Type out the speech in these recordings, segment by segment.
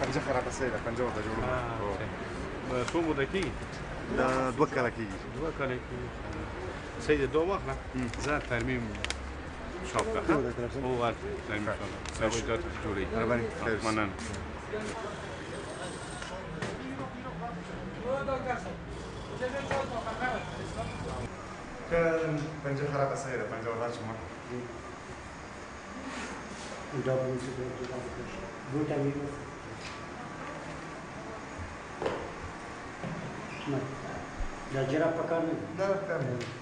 پنجه خراب است پنجه ورته جوړو څو موده کېږي دا 2 کاله کېږي 2 کاله کېږي صحیح ده 2 واخله زه ترمیم شاپ ته او ورته ترمیم شاپ سوي دات جوړي مننه که پنجه خراب است پنجه ورته شما دا جراب پکار نه نه پکار نه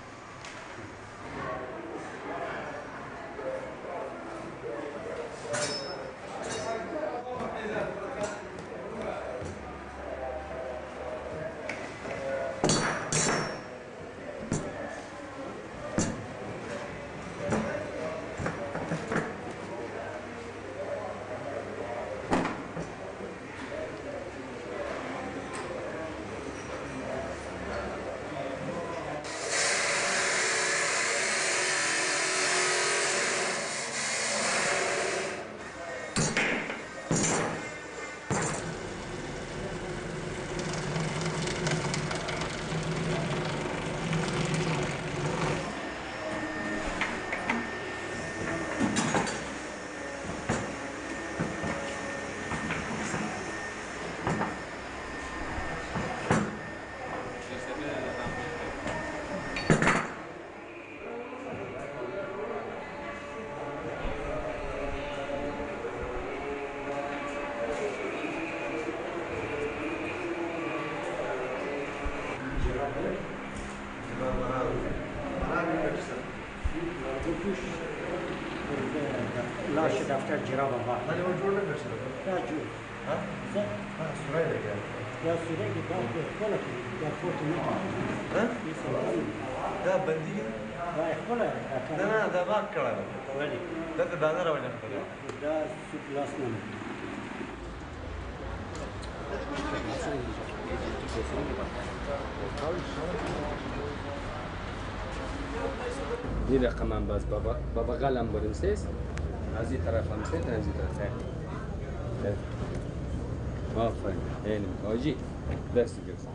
لاش دفتر جراب آورد. ولی اون جور نمیشه. نه جور. ها؟ سوره دیگه. یا سوره که داد بالا که یا فوت میکنه. ها؟ دا بندی. دا بالا. نه دا باق کړه. ولی. دا دانه راوړل کړه. دا سوت لاس نه. این رقم هم باز بابا غلم بریم سیست از این طرف هم سیست از این طرف آفرین اینم آجی دستی گرست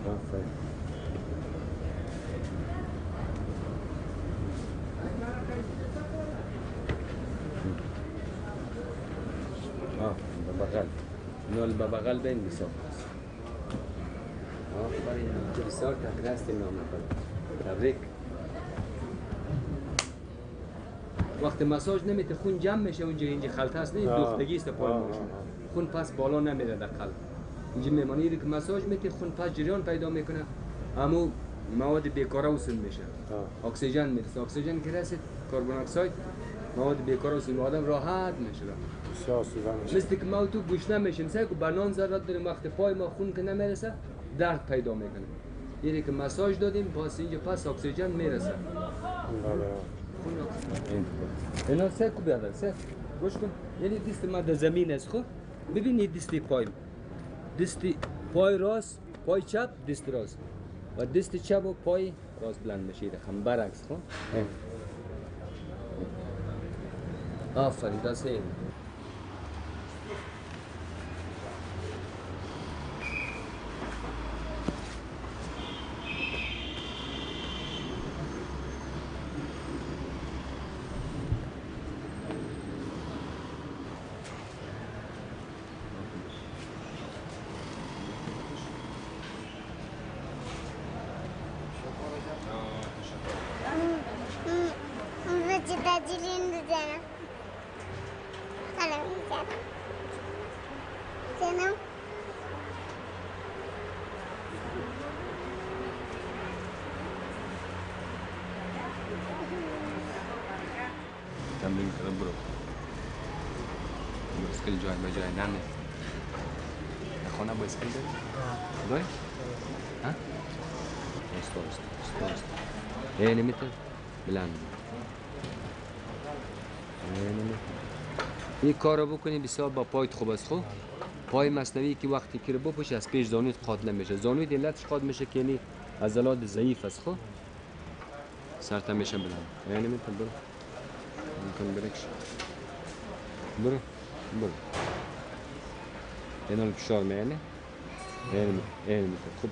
آفرین بابا غل نول بابا غل بین بسیار آفرین بسیار تقرستی نام تبریک وقتی مساج نمیته خون جمع میشه اونجا اینجا خلطه است نه دوختگی است پای ماشون خون پس بالا نمیره در قلب اینجا میمانی که مساج میته خون پس جریان پیدا میکنه اما مواد بیکاره وصل میشه اکسیژن میرسه اکسیژن که رسید کربن اکساید مواد بیکاره وصل آدم راحت میشه مثل که ما تو گوش نمیشیم سعی که بنان ضرورت داریم وقتی پای ما خون که نمیرسه درد پیدا میکنه یعنی که مساج دادیم پس اینجا پس اکسیژن میرسه اینا سه کو بیادر سه روش کن یعنی دست ما در زمین است خب ببینید دستی پای دستی پای راست پای چپ دست راست و دست چپ و پای راست بلند میشه هم برعکس خب آفرین دست این تمرین کردم برو بایسکل جای به جای نمه در خانه بایسکل داری؟ داری؟ ها؟ است اینه میتر بلند اینه میتر این کار رو بکنی بسیار با پایت خوب است خوب پای مصنوعی که وقتی که رو بپوشی از پیش زانویت قاط نمیشه زانویت علتش قاط میشه که یعنی عضلات ضعیف است خوب سرت میشه بلند اینه میتر برو ممکن برکش برو اینا رو فشار میاره. این خوب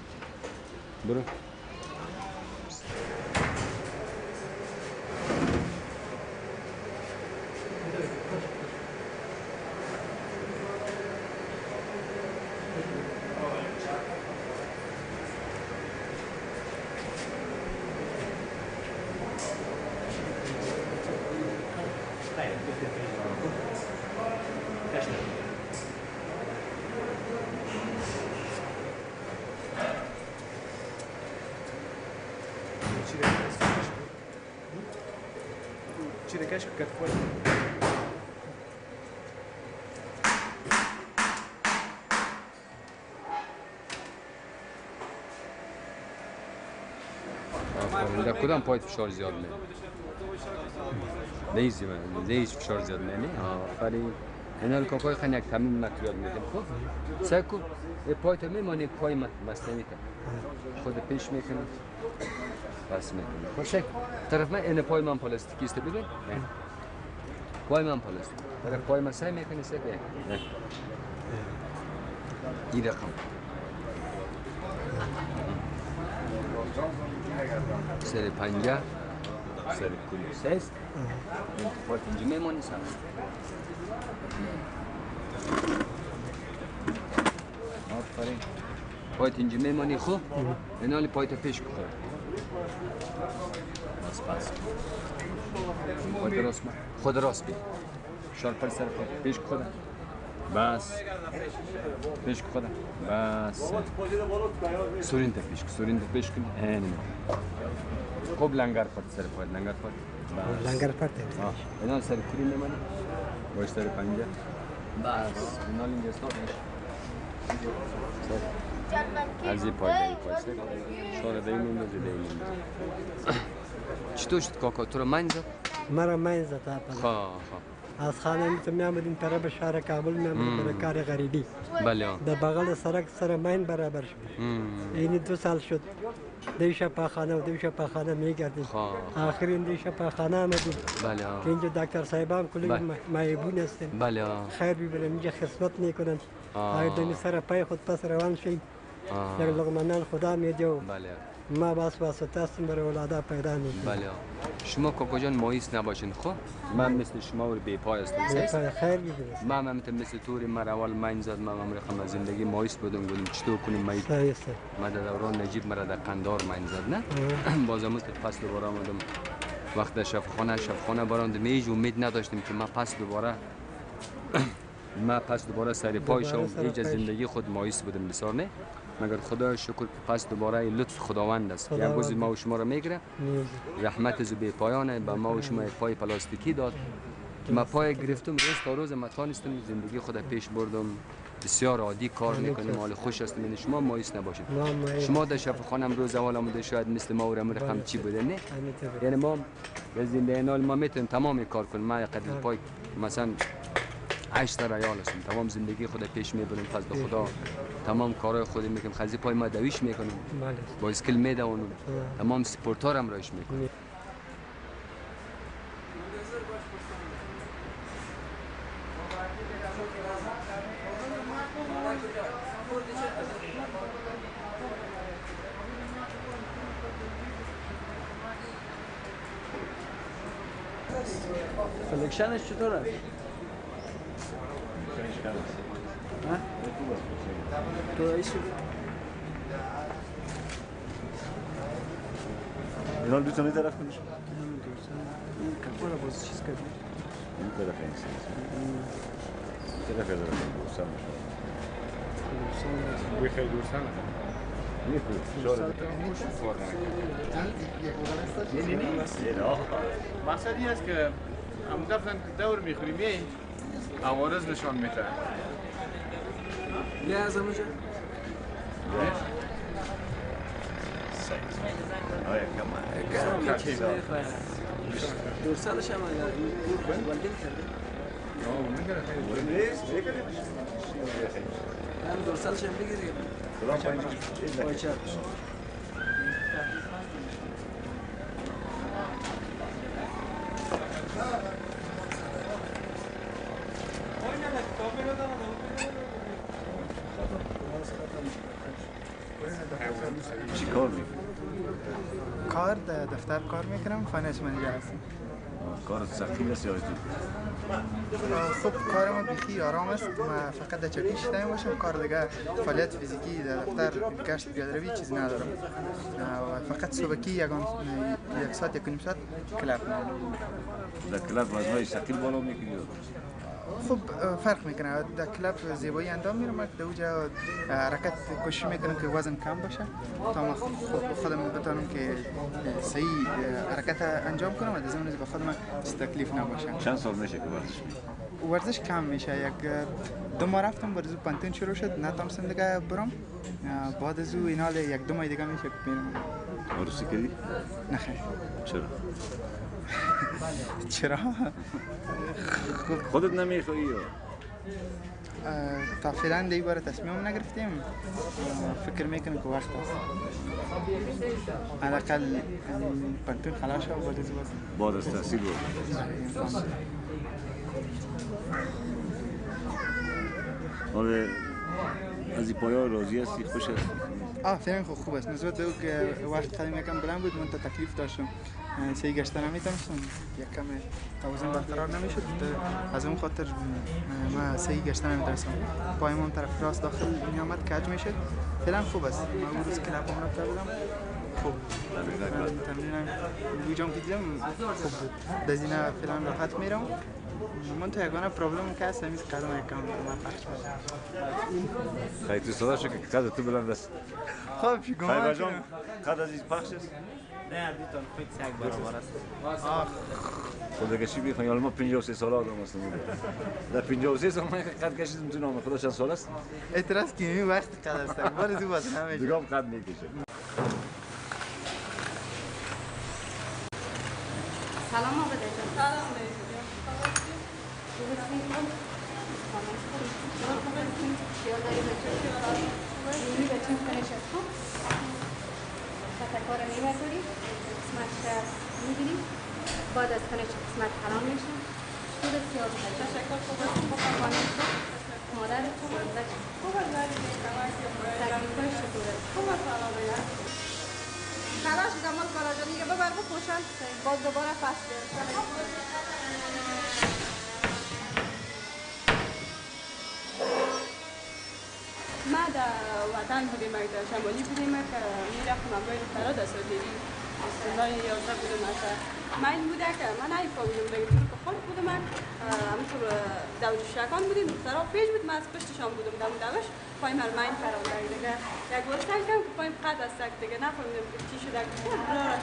برو. Çirekeş katkoy. در کدام پایت فشار زیاد میاد؟ نیزی من نیز فشار زیاد میاد. آفرین. اینا کاکای خن یک تمیم مکریات میدم. خب سکو پایت میمونه پای مست نمیته. خود پیش میکنه. بس میکنه. خب سک طرف من این پای من پلاستیکی است ببین. پای من پلاستیک. طرف پای من سعی میکنه سک. این رقم. سر پنجه سر کلی سیست پایت اینجا میمانی سر آفرین پایت اینجا میمانی خوب اینالی پایت پیش بخور بس خود راست بید شارپر سر پایت پیش بخور بس پیش خدا بس سورین پیش کن این خوب لنگر پرت سر پایت لنگر پرت لنگر پرت اینا سر کری نمانی باش سر پنجه بس اینا اینجا استاد از این پای شاره دیگه میندازه چطور شد کاکا تو رو من زد؟ مرا من زد خواه از خانه می آمدیم طرف شهر کابل می آمدیم برای کار غریبی بله در بغل سرک سر من برابر شد این 2 سال شد دیش پاخانه می گردیم آخرین دیش پاخانه آمدیم بله که اینجا دکتر صاحبان کلی معیبون هستن بله خیر بیبرم اینجا خدمت میکنن آیا دمی سر پای خود پس روان شید یک لقمه نان خدا میده و ما باس واسطه هستیم برای اولادا پیدا میکنیم بله شما کاکا جان مایوس نباشین خب من مثل شما رو بی پای هستم خیر بیبرم من مثل توری من اول من زد من رقم زندگی مایوس بودم گفتم چطور کنیم من در دوران نجیب مرا در قندار من زد نه بازم پس دوباره آمدم وقت شفخانه براندم هیچ امید نداشتم که من پس دوباره سر پای شوم هیچ زندگی خود مایوس بودم بسیار نه مگر خدا شکر که پس دوباره لطف خداوند است یک روز ما و شما را میگیره رحمت از بی پایانه به ما و شما پای پلاستیکی داد که ما پای گرفتم روز تا روز ما توانستم زندگی خود پیش بردم بسیار عادی کار میکنیم حال خوش هستم یعنی شما مایوس نباشید شما در شفاخانه روز اول آمده شاید مثل ما و رقم چی بوده نه یعنی ما در زندگی نال ما میتونیم تمام کار کنیم ما قدر پای مثلا 8 ریال هستیم تمام زندگی خود پیش میبریم پس به خدا تمام کارهای خود میکنیم خزی پای ما دویش میکنیم با اسکل میدونیم تمام سپورتار هم رایش میکنیم سلکشنش چطوره؟ تو ایشو اینا دوستان این طرف کنیش این کپورا باز چیز کرد این طرف این طرف از دوستان بخیر دوستان مقصد این است که هم دفتن که دور میخوریم عوارض نشان میده بیا از همونجا آیا کمال دور سالش هم والدین کرده هم دور سالش هم بگیریم بایچه چی کار میکنی؟ کار در دفتر کار میکنم، فایننس منیجر هستم. کار سختی است یا زود؟ خب کار ما بیخی آرام است. ما فقط در چوکی شدیم باشم، کار دیگه فعالیت فیزیکی در دفتر گشت پیاده‌روی چیزی ندارم. و فقط صبحی یک ساعت یک و نیم ساعت کلاب میرم. در کلاب وزنهای ثقیل بالا میکنی؟ خب فرق میکنه. در کلاب زیبایی انجام میرم، در اونجا حرکت کوشش میکنم که وزن کم باشه تا ما خودم بتونم که صحیح حرکت انجام کنم و در زمانی به خودم تکلیف نباشه. چند سال میشه که ورزش میکنی؟ ورزش کم میشه. دو ماه رفتم، ورزش پانتون شروع شد، نتونستم دیگه برم. بعد از این حال یک دو ماه دیگه میشه که برم. عروسی کردی؟ نه خیر. چرا؟ چرا؟ خودت نمیخوایی یا؟ تا فعلا دیگه بار تصمیم نگرفتیم. فکر میکنم که وقت است. حداقل پانتون خلاص شد بعد از تحصیل بود. آره از این پایان راضی هستی؟ خوش هستی؟ فعلا خوب است. نسبت به او که وقت خیلی یکم بلند بود، من تا تکلیف داشتم صحیح گشته نمیتونستم، یکم توازن برقرار نمیشد. از اون خاطر ما صحیح گشته نمیتونستم. پایم اون طرف راست داخل میامد کج میشد. فعلا خوب است. ما اون روز کلاب هم رفته بودم، خوب تمرینم بوجام که دیدم خوب بود. دزینه فعلا راحت میرم. من تو یگانه پرابلم که هست همیز قدم یکم ما پخش شد. خیلی تو صدا شد که قد تو بلند است. خب گمان خیلی جان قد از این پخش است؟ نه بیتون خیلی سگ برابر است. خدا کشی بیخوان یا ما 53 ساله آدم هستم. در 53 سال من قد کشیدم تو نام خدا چند سال است؟ اعتراض که این وقت قد است. بار زو واسه نمیشه. دیگه هم قد میکشه. سلام آباد جان. سلام علیکم. کار می‌کنی؟ قسمت می‌گیری؟ بعد از کنش قسمت حرام میشه. خود سیاه تشکر خوب است. مادر خوب است. خوب است. تکلیفش چطوره؟ خوب است. خلاص کمال کارا جان دیگه ببر بپوشن باز دوباره پس بیار. ما در وطن بودیم، در شمالی بودیم که میرفتم امروی دخترها در سوتیری سالای 11 بودم. من این بوده که من نمیفهمیدم دیگه چون که خالق بودم، همینطور دوج شکان بودیم، دخترها پیش بود، من از پشتشان بودم دوش پای مرمین فرام دارید دیگه یک وستن کم که پایم قد است دیگه نفهمیدم که چی شده که براره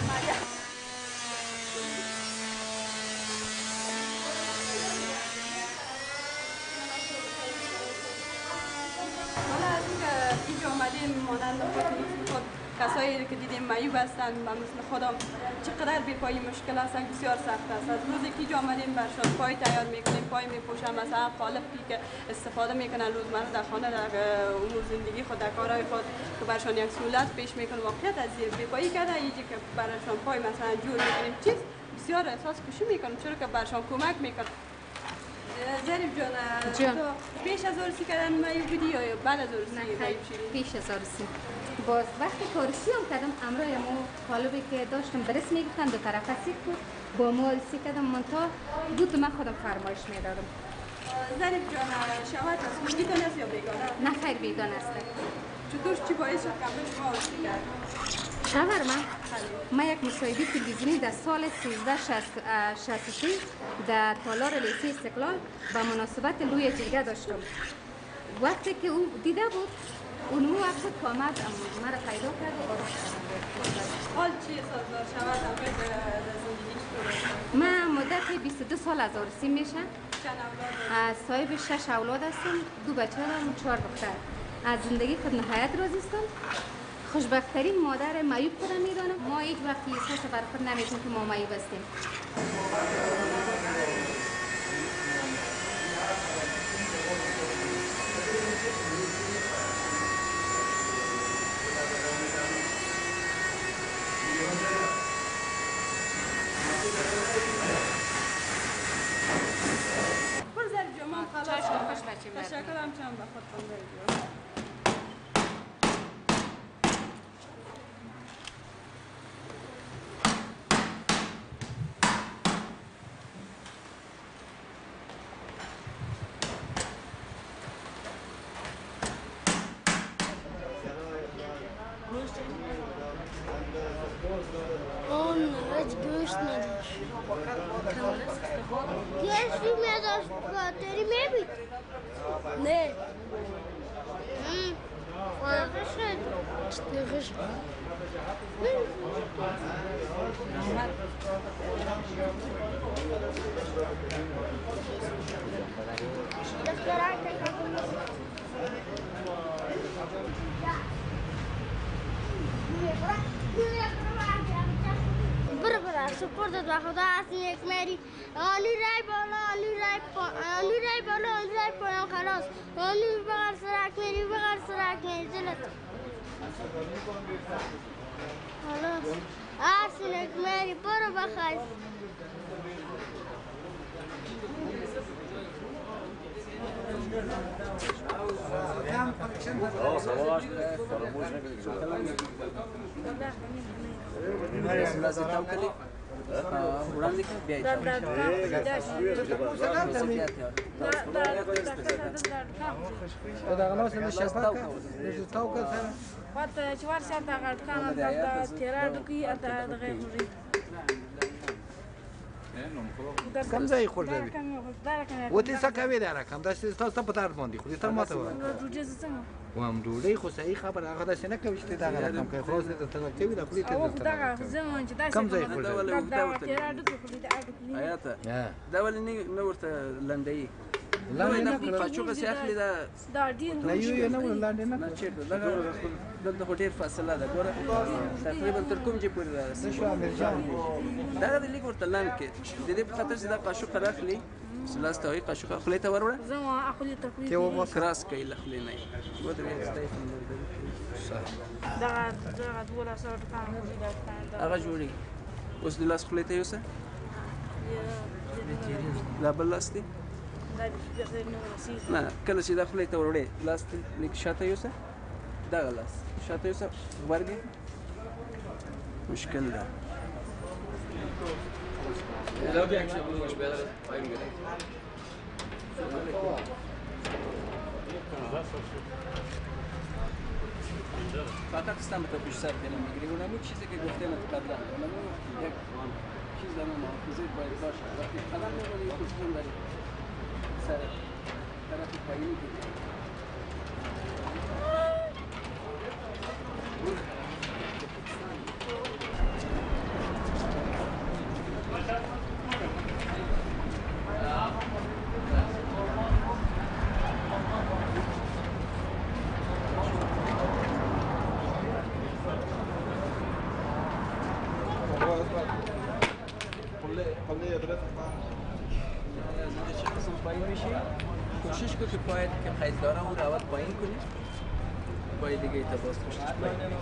مریم حالا از این که اینجا آمدیم مانند خود کسایی که دیدیم معیوب هستن و مثل خودم چقدر بی‌پایی مشکل هستن، بسیار سخت است. از روزی که اینجا آمدیم برشان پای تیار میکنیم، پای میپوشن، مثلا قالبی که استفاده میکنن روزمره در خانه در امور زندگی خود در کارهای خود که برشان یک سهولت پیش میکنه. واقعیت از بی‌پایی کرده اینجا که برشان پای مثلا جور میکنیم چیز بسیار احساس خوشی میکنم چرا که برشان کمک میکنه. ظریف جان پیش از عروسی کردن معیوب بودی یا بعد از عروسی معیوب شدی؟ پیش از عروسی. باز وقتی که عروسی هم کردم امروی ما قالبی که داشتم برس میگفتن دو طرفه سیک بود با ما عروسی کردم منتها بود من خودم فرمایش میدادم. ظریف جان شوهرت از بیگانه است یا بیگانه؟ نه خیر بیگانه است. چطور چی باعث شد که شما عروسی کرد؟ شوهر من یک مصاحبه تلویزیونی در سال 1363 در تالار لیسه استقلال به مناسبت روی جرگه داشتم. وقتی که او دیده بود اون وقت که آمد مرا پیدا کرد و حال چی احساس داشت؟ شوهرت در زندگی چطور؟ من مدت 22 سال از عروسی میشه. چند اولاد؟ صاحب 6 اولاد هستم، 2 بچه دارم و 4 دختر. از زندگی خود نهایت راضی هستم. خوشبخت‌ترین مادر معیوب خودم میدانم. ما هیچ وقت احساس بر خود نمیکنیم که ما معیوب هستیم. خوش بچه تشکرم چند به خود کشی میداشت خاطری میبید نه فرقش دقیقش برا سپورت و خدا یک میری آنی رای بالا آنی رای بالا آنی رای پایان خلاص آنی بغر سرک میری دلت خلاص یک میری برو بخیر وړاندې بیا دا غنوس له شپه د تاوکه سره وته چې ورشه دا غټکانه د تیرا دکی اته دغه غوري کم ځای خورده و دې څه کوي دا رقم دا تاسو په تار باندې خو دې تر ماته و روجه څنګه وام ډوډۍ خو صحیح خبره هغه داسې نه کوي چې دا رقم کوي خلاص دې ته کوي دا خوري ته دا زمون چې دا کم ځای خورده دا تیرا دکی خوري دا اډکی آیاته دا ولې نه ورته لنډي لاندې قاچوغه سي اخلي دا دین نه یو نه لاندې نه چیرته دغه ډېر فاصله ده ګوره تقریبا تر کوم چې پورې ده شو امیر جان دا د لیک ورته لاند کې د دې په خاطر چې دا قاشق راخلي سلاس ته وي قاشق خولې ته وروړه زما اخلي تقریبا ته و کراس کوي لخلې نه ودرې ستای دا دوله سره کار دا هغه جوړي اوس د لاس خولې ته یوسه لا بل لاس دی نه کله چې دا خولې ته وروړې لاس لیک شاته یوسه دغه لاس شاته یوسه غبرګې مشکل ده لا بیا چې موږ به وایم فقط ستم تو پیش سر کنم میگیری اونم اون چیزی که گفتم قبلا اونم یک چیز دارم محافظه باید باشه وقتی قدم می‌بری خودتون داری سر طرف پایینی که کوشش کن که پایت که قید داره اون روات پایین کنی پای دیگه ایتا باز پشتش پایین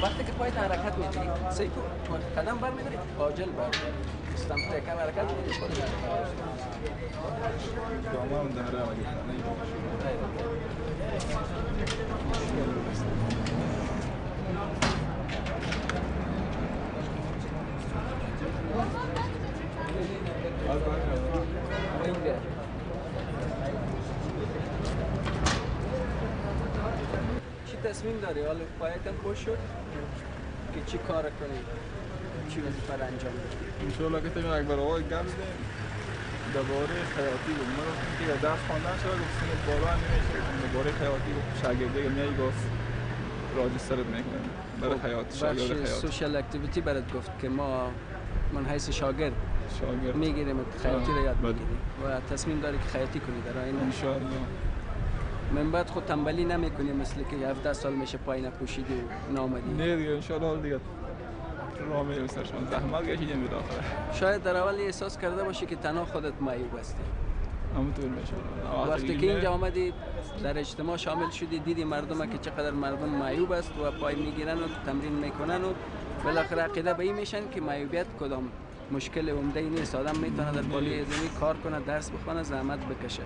وقتی که پایت حرکت میدی سعی کن قدم بر میداری عاجل بر استمت کم حرکت میدی خود دوام داره چی تصمیم داری؟ حالا پایتم خوش شد که چی کار کنی؟ چی وظیفه را انجام بدی؟ انشالله که تمام اکبر آقای گم ده درباره خیاطی بود من که درس خواندن شده گفتم بالا نمیشه درباره خیاطی شاگردی میای گفت راجسترت میکنه برای خیاط شاگرد خیاط سوشال اکتیویتی برات گفت که من حیث شاگرد میگیریم خیاطی را یاد بگیری و تصمیم داری که خیاطی کنی در آینده انشالله من بعد خود تنبلی نمیکنی مثل که 17 سال میشه پایین پوشیدی و نامدی نه دیگه انشالله دیگه راه میریم سرشون زحمت کشیدیم به داخل شاید در اول احساس کرده باشی که تنها خودت معیوب هستی همونطور میشه وقتی که اینجا آمدی در اجتماع شامل شدی دیدی مردم که چقدر مردم معیوب است و پای میگیرن و تمرین میکنن و بالاخره عقیده به این میشن که معیوبیت کدام مشکل عمده نیست آدم میتونه در بالای زمین کار کنه درس بخونه زحمت بکشه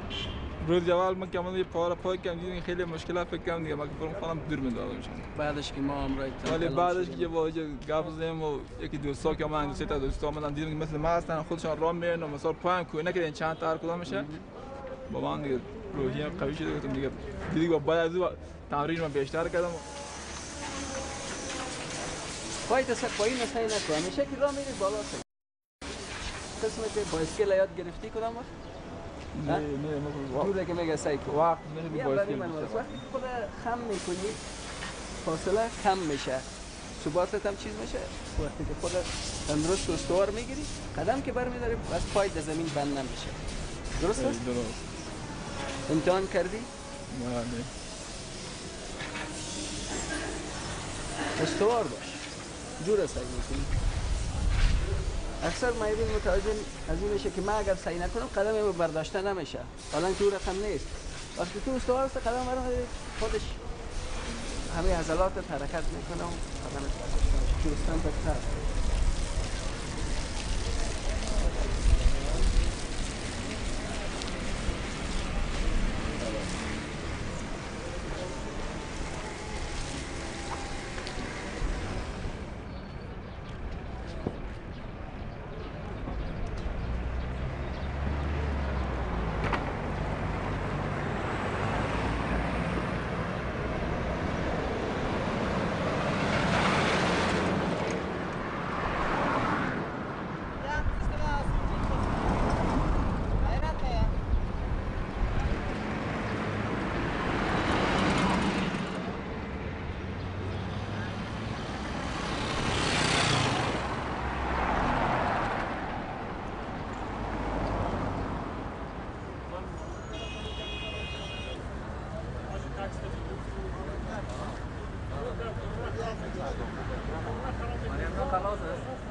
روز اول من که یه پای کم دیدم خیلی مشکلات فکر کردم دیگه من که برم خودم دور بندازم بعدش که ما امرای ولی بعدش که با گپ زدیم و یکی دوستا که من سه تا دوستا اومدن دیدم که مثل ما هستن خودشان راه میرن و مثلا پایم کوی نکردن چند تا هر کدوم میشه با من دیگه روحیه قوی شده گفتم دیگه با بعد از تمرین من بیشتر کردم پایت سر پایین سعی نکن، همیشه که راه میری بالا سعی. قسمت بایسکل یاد گرفتی کدام وقت؟ نه جوره که میگه سعی کن. وقت نمیدی بایسکل وقتی خود خم میکنی فاصله کم میشه، ثباتت هم چیز میشه. وقتی که خود تندرست و استوار میگیری قدم که برمیداری از پای در زمین بند نمیشه. درست است؟ درست. امتحان کردی؟ نه. استوار باش. جور سعی میکنی. اکثر مایبین متوجه از این میشه که من اگر سعی نکنم قدمم برداشته نمیشه. حالا که او رقم نیست. وقتی تو استوار است قدم برمیداری خودش همه عضلاتت حرکت میکنه و قدمت برداشته میشه. جوستن بکتر. Mariam, no, Carlos,